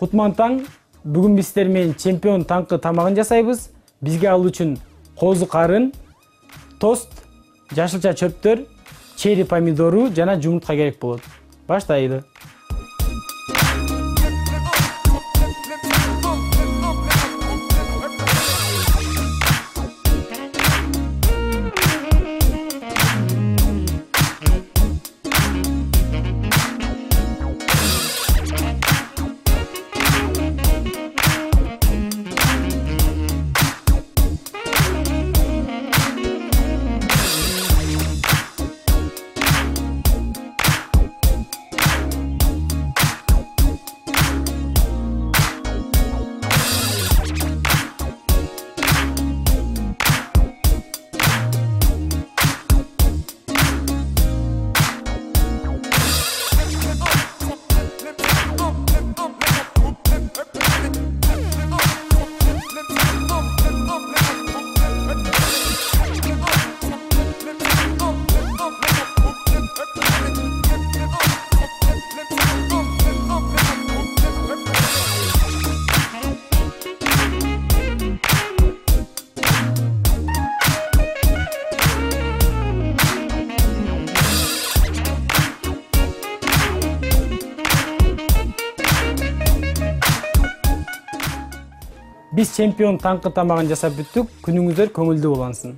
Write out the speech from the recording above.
Кутман таң, бүгүн биз сиздер менен чемпион таңкы тамагын жасайбыз. Бизге ал үчүн козу карын, тост, жашылча чөптөр, черри помидору жана жумуртка керек болот. Баштайлы. Биз чемпион таңкы тамагын жасап бүттүк. Күнүңүздөр көңүлдүү улансын.